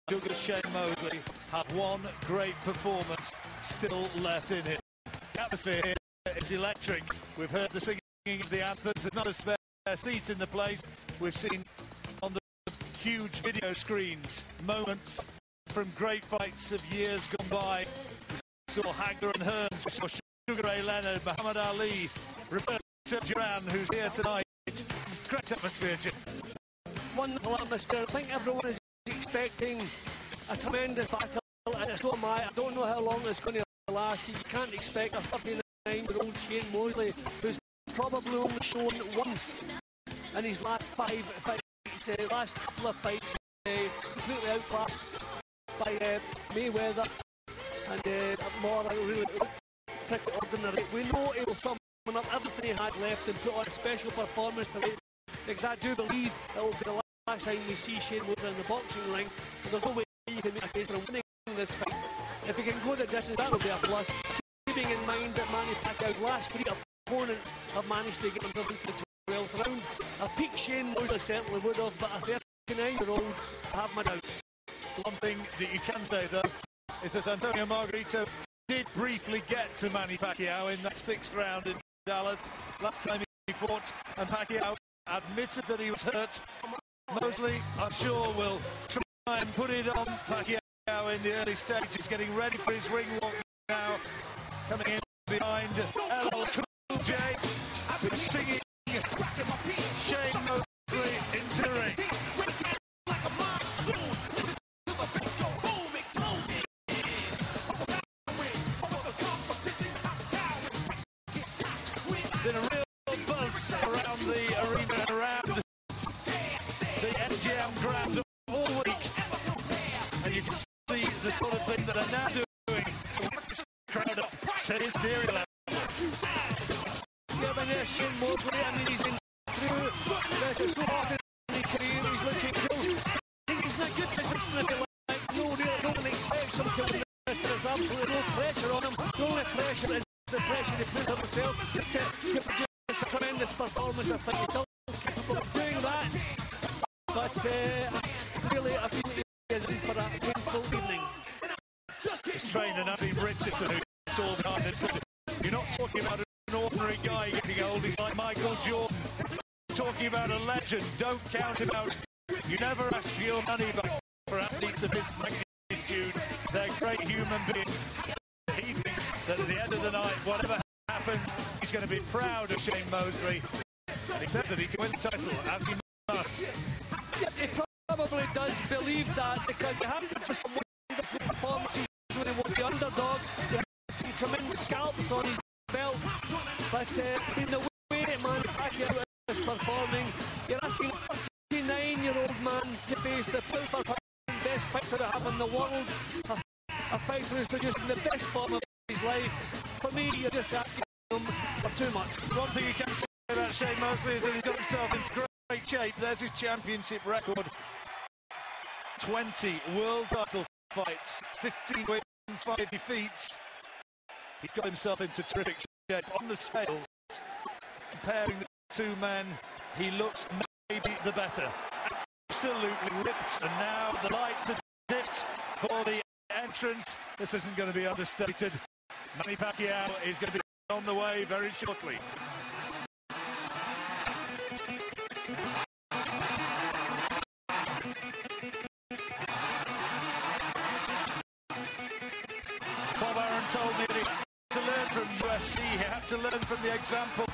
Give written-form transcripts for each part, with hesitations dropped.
Douglas Shane Mosley have one great performance still left in it. The atmosphere here is electric. We've heard the singing of the anthems. There's not a spare seat in the place. We've seen on the huge video screens moments from great fights of years gone by. We saw Hagler and Hearns, we saw Sugar Ray Leonard, Muhammad Ali, Roberto Duran, who's here tonight. Great atmosphere, Jim. Wonderful atmosphere. I think everyone is expecting a tremendous battle, and so am I. I don't know how long it's going to last. You can't expect a 39-year-old Shane Mosley, who's probably only shown once in his last 5 fights, last couple of fights, completely outclassed by Mayweather, and more really pretty ordinary. We know he will sum up everything he had left and put on a special performance tonight, because I do believe it will be the last time we see Shane Mosley in the boxing ring, and there's no way you can make a case for winning this fight. If he can go the distance, that will be a plus. Keeping in mind that Manny Pacquiao's last 3 opponents have managed to get him into the 12th round. A peak Shane Mosley certainly would have, but a 39-year-old, I have my doubts. One thing that you can say, though, is that Antonio Margarito did briefly get to Manny Pacquiao in that 6th round in Dallas last time he fought, and Pacquiao admitted that he was hurt. Mosley, I'm sure, will try and put it on Pacquiao in the early stages, getting ready for his ring walk now. Coming in behind LL Cool J, who's singing Shane Mosley into the ring. Been a real buzz around the arena, around the MGM ground all week, and you can see the sort of thing that they're now doing to work this crowd up to hysteria level. Giving Shane Mosley, I mean, he's in through this so often in his career, he's looking cool. He's in a good position, if you like. No one expects him to win this. There's absolutely no pressure on him. The only pressure is the pressure he puts on himself to produce a tremendous performance. I think he's still capable of doing that. But really, I think he is in for a painful evening. His trainer, Nancy Richardson, who saw behind him, said, you're not talking about an ordinary guy getting old. He's like Michael Jordan. Talking about a legend. Don't count him out. You never ask for your money back for athletes of his magnitude. They're great human beings. He thinks that at the end of the night, whatever happens, he's going to be proud of Shane Mosley. And he says that he can win the title, as he must. Yeah, he probably does believe that, because you have to some wonderful performances when he was the underdog. You have some tremendous scalps on his belt. But in the way Manny Pacquiao is performing, you're asking a 39-year-old man to face the best fighter to have in the world. A fighter who's producing the best form of his life. For me, you're just asking him for too much. One thing you can say about Shane Mosley is that he's got himself into great shape. There's his championship record. 20 world title fights, 15 wins, 5 defeats. He's got himself into terrific shape. On the scales, comparing the two men, he looks maybe the better. Absolutely ripped, and now the lights are dipped for the entrance. This isn't going to be understated. Manny Pacquiao is going to be on the way very shortly. Bob Arum told me that he had to learn from UFC, he had to learn from the example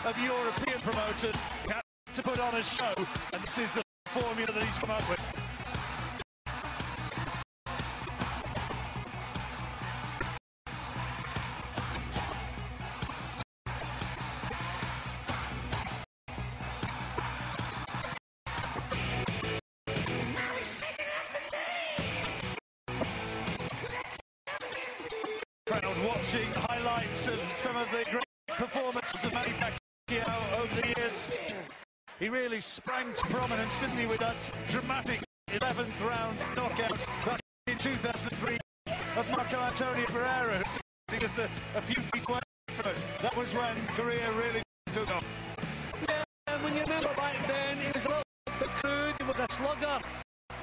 of European promoters. He had to put on a show, and this is the formula that he's come up with. Crowd watching highlights of some of the great performances of Manny Pacquiao over the years. He really sprang to prominence, didn't he, with that dramatic 11th round knockout back in 2003 of Marco Antonio Pereira, who's just a few feet away from us. That was when career really took off. Yeah, when you remember back then, he was a little bit crude, he was a slugger.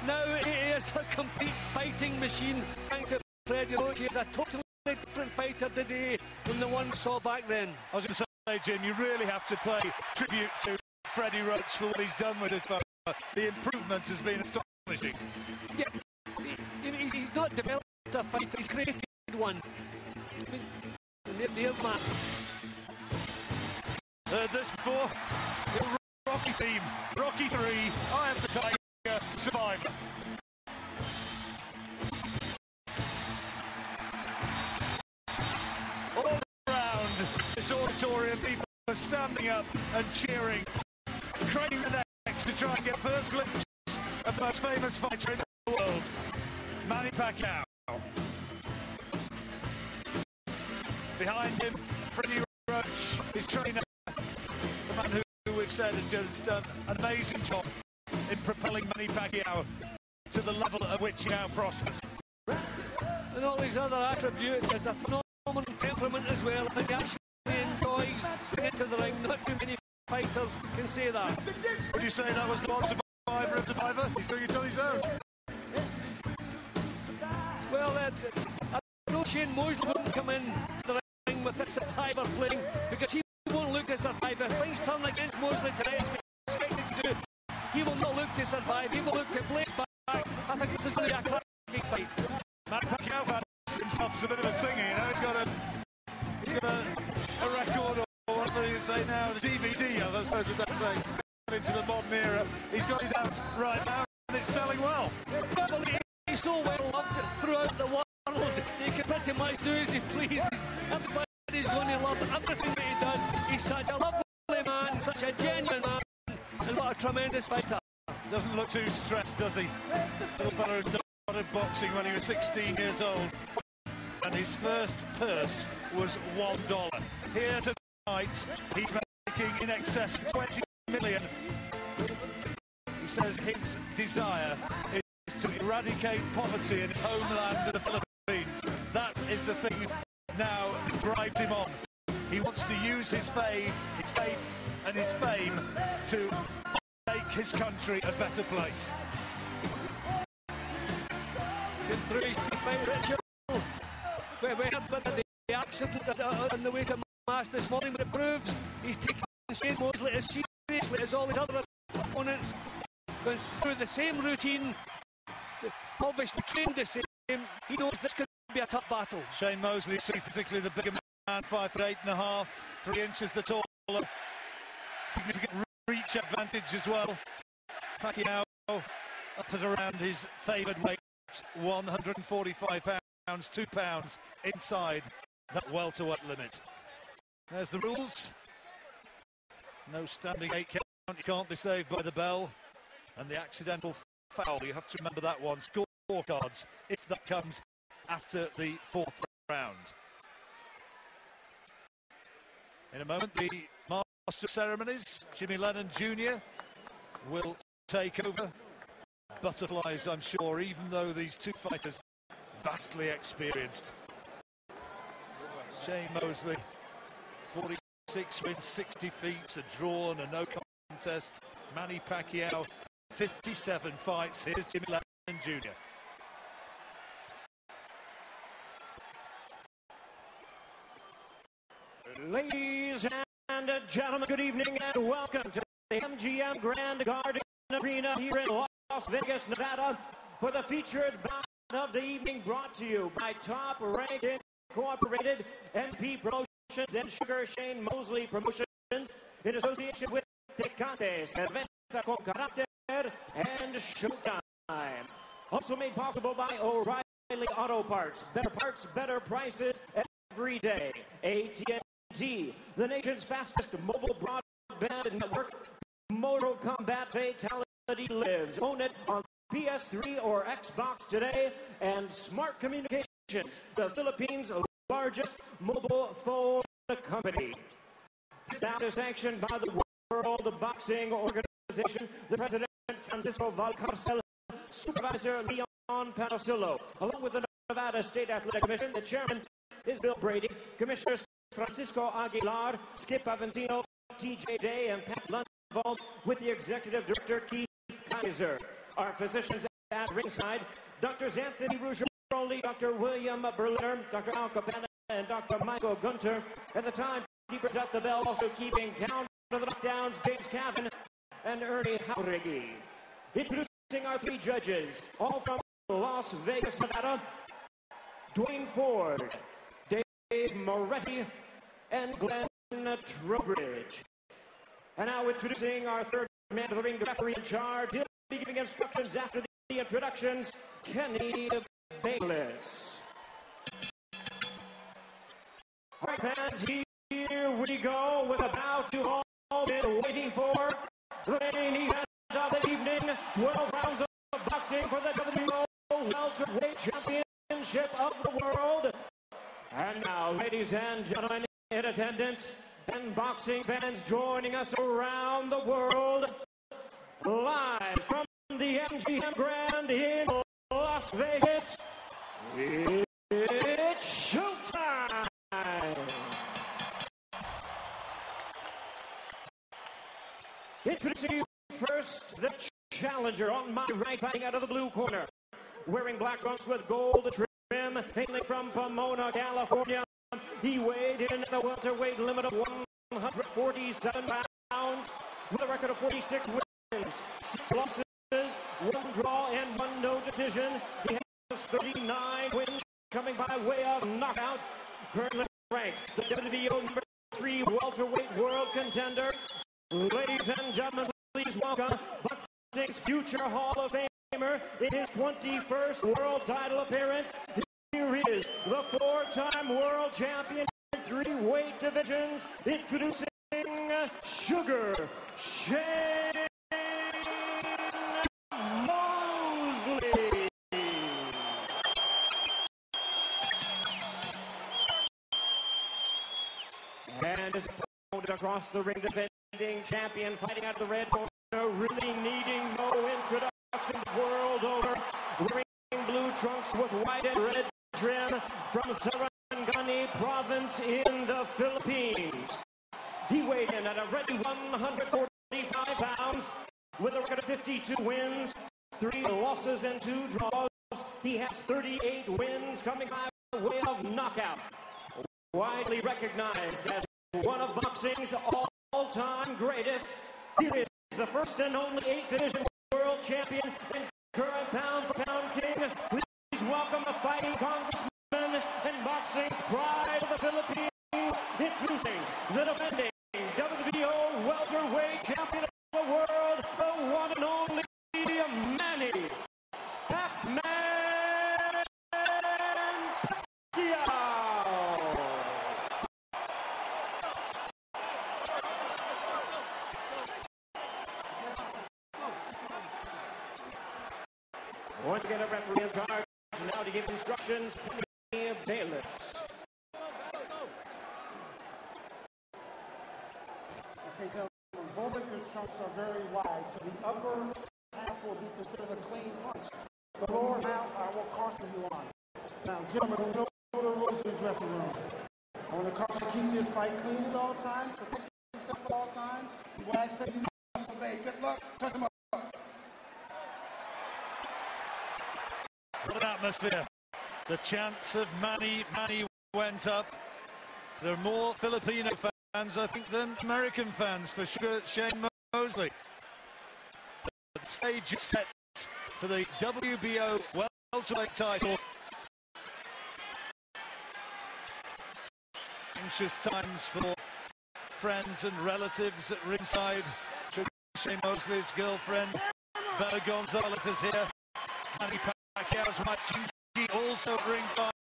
Now he is is a complete fighting machine. Thanks to Freddie Roach. He's a totally different fighter today from the one we saw back then. I was going to say, Jim, you really have to pay tribute to Freddie Roach for what he's done with his fight. The improvement has been astonishing. Yeah, he's not developed a fighter, he's created one. I mean, the man. Heard this before? The Rocky theme. Rocky 3. I am the Tiger Survivor. All around this auditorium, people are standing up and cheering, craning their necks to try and get first glimpse of the most famous fighter in the world, Manny Pacquiao. Behind him, Freddie Roach, his trainer, the man who we've said has just done an amazing job in propelling Manny Pacquiao to the level at which he now prospers. And all these other attributes, as a phenomenal temperament as well. I think he actually enjoys getting into the ring. Not too many fighters can say that. Would you say that was the one survivor of Survivor? He's doing it on his own. Well, I know Shane Mosley won't come in the ring with a survivor playing, because he won't look to survive. If things turn against Mosley tonight, as we expected to do, he will not look to survive. He will look to blaze back. I think this is going to be a cracking fight. Manny Pacquiao fancies himself as a bit of a singer, you know. He's got a record, or what do you say now, the DVD, I suppose we'd better say, into the modern era. He's got his out right now, and it's selling well. Probably he's so well loved throughout the world. He can pretty much do as he pleases. Everybody's going to love everything that he does. He's such a lovely man, such a genuine man, and what a tremendous fighter. Doesn't look too stressed, does he? Little fella who started boxing when he was 16 years old, and his first purse was $1. Here tonight, he's making in excess of 20 million. He says his desire is to eradicate poverty in his homeland of the Philippines. That is the thing now that drives him on. He wants to use his faith, and his fame to make his country a better place. Been through his fight, Richard. We heard about the accident on the way to Mass this morning, but it proves he's taking Shane Mosley as seriously as all his other opponents. Going through the same routine, obviously trained the same. He knows this could be a tough battle. Shane Mosley, physically the bigger man, 5'8.5", 3 inches the taller. Significant reach advantage as well. Pacquiao up at around his favoured weight, 145 pounds, 2 pounds inside that welterweight limit. There's the rules. No standing 8 count, you can't be saved by the bell. And the accidental foul, you have to remember that one. Scorecards, if that comes after the 4th round. In a moment, the Master of Ceremonies, Jimmy Lennon Jr. will take over. Butterflies, I'm sure, even though these two fighters vastly experienced. Shane Mosley, 46 wins, 60 feats, a draw and a no contest. Manny Pacquiao, 57 fights. Here's Jimmy Lennon Jr. Ladies and gentlemen, good evening and welcome to the MGM Grand Garden Arena here in Las Vegas, Nevada, for the featured bout of the evening, brought to you by Top Ranked Incorporated, NP Promotions, and Sugar Shane Mosley Promotions, in association with Picante, Cerveza con Carácter, and Showtime. Also made possible by O'Reilly Auto Parts. Better prices every day. AT&T, the nation's fastest mobile broadband network. Mortal Kombat Fatality lives. Own it on PS3 or Xbox today. And Smart Communications, the Philippines' largest mobile phone company. That is sanctioned by the World Boxing Organization, the President Francisco Valcarcel, Supervisor Leon Panosillo, along with the Nevada State Athletic Commission. The Chairman is Bill Brady. Commissioners Francisco Aguilar, Skip Avancino, TJ Day, and Pat Lundvall, with the Executive Director Keith Kaiser. Our physicians at ringside, Drs. Anthony Rugeroli, Dr. William Berliner, Dr. Al Capella, and Dr. Michael Gunter. At the time, keepers at the bell, also keeping count of the knockdowns, James Cavan and Ernie Jauregui. Introducing our three judges, all from Las Vegas, Nevada, Dwayne Ford, Dave Moretti, and Glenn Trowbridge. And now introducing our third man of the ring, the referee in charge. He'll be giving instructions after the introductions, Kenny Bayless. All right, fans, here we go with a bout you've all been waiting for. The main event of the evening, 12 rounds of boxing for the WBO Welterweight Championship of the world. And now, ladies and gentlemen in attendance and boxing fans joining us around the world, live from the MGM Grand in Las Vegas, it's showtime! Introducing you first, the challenger on my right, fighting out of the blue corner, wearing black trunks with gold trim, hailing from Pomona, California. He weighed in at the welterweight limit of 147 pounds, with a record of 46 wins, 6 losses, 1 draw, and 1 no decision. He has 39 wins coming by way of knockout. Currently ranked the WBO number 3 welterweight world contender. Ladies and gentlemen, please welcome boxing's future Hall of Famer in his 21st world title appearance. Here he is, the 4-time world champion in 3 weight divisions, introducing Sugar Shane Mosley. And his opponent across the ring, defending champion, fighting out of the red corner, really needing no introduction world over, wearing blue trunks with white and red trim from Sarangani province in the Philippines. He weighed in at a ready 145 pounds with a record of 52 wins, 3 losses and 2 draws. He has 38 wins coming by way of knockout. Widely recognized as one of boxing's all-time greatest, here is the first and only 8-division world champion and current pound-for-pound king. Please welcome the fighting congressman and boxing's pride of the Philippines, introducing the defending WBO welterweight champion of the world, the one and only Manny Pacquiao. Once again, a referee in charge now to give instructions, Kenny Bayless. Okay, gentlemen, both of your trunks are very wide, so the upper half will be considered a clean punch. The lower half I will caution you on. Now, gentlemen, we know the rules in the dressing room. I want to caution you, keep this fight clean at all times, protect yourself at all times. When I say you must obey, good luck, touch them up. What an atmosphere. The chants of Manny went up. There are more Filipino fans, I think, than American fans for Sugar Shane Mosley. The stage is set for the WBO welterweight title. Anxious times for friends and relatives at ringside. Sugar Shane Mosley's girlfriend, Bella Gonzalez, is here. Manny Pacquiao's wife, also at ringside.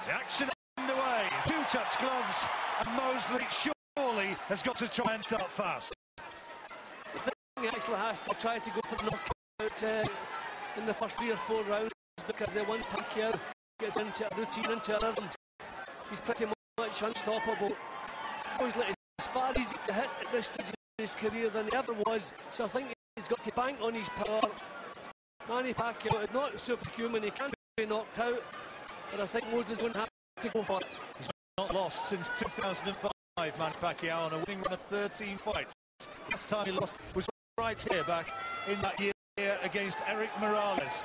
The action underway. 2 touch gloves, and Mosley surely has got to try and start fast. I think he actually has to try to go for the knockout in the first 3 or 4 rounds, because once Pacquiao gets into a routine, into a rhythm, he's pretty much unstoppable. Mosley is as far easy to hit at this stage in his career than he ever was, so I think he's got to bank on his power. Manny Pacquiao is not superhuman, he can be knocked out, but I think Mosley's going to have to go for it. He's not lost since 2005, Manny Pacquiao, on a winning run of 13 fights. Last time he lost was right here back in that year against Eric Morales.